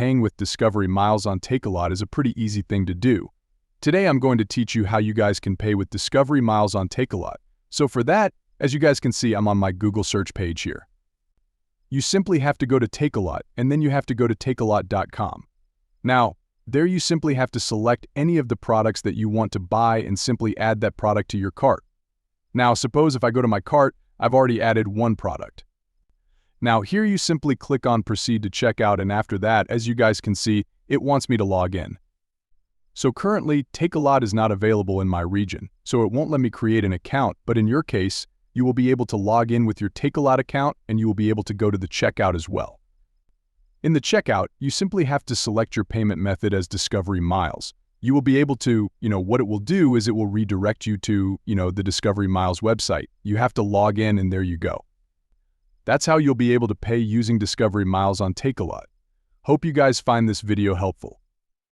paying with Discovery Miles on Takealot is a pretty easy thing to do. Today I'm going to teach you how you guys can pay with Discovery Miles on Takealot. So for that, as you guys can see, I'm on my Google search page here. You simply have to go to Takealot, and then you have to go to takealot.com. Now, there you simply have to select any of the products that you want to buy and simply add that product to your cart. Now, suppose if I go to my cart, I've already added one product. Now, here you simply click on Proceed to Checkout, and after that, as you guys can see, it wants me to log in. So currently, Takealot is not available in my region, so it won't let me create an account, but in your case, you will be able to log in with your Takealot account and you will be able to go to the checkout as well. In the checkout, you simply have to select your payment method as Discovery Miles. You will be able to, what it will do is it will redirect you to, the Discovery Miles website. You have to log in and there you go. That's how you'll be able to pay using Discovery Miles on Takealot. Hope you guys find this video helpful.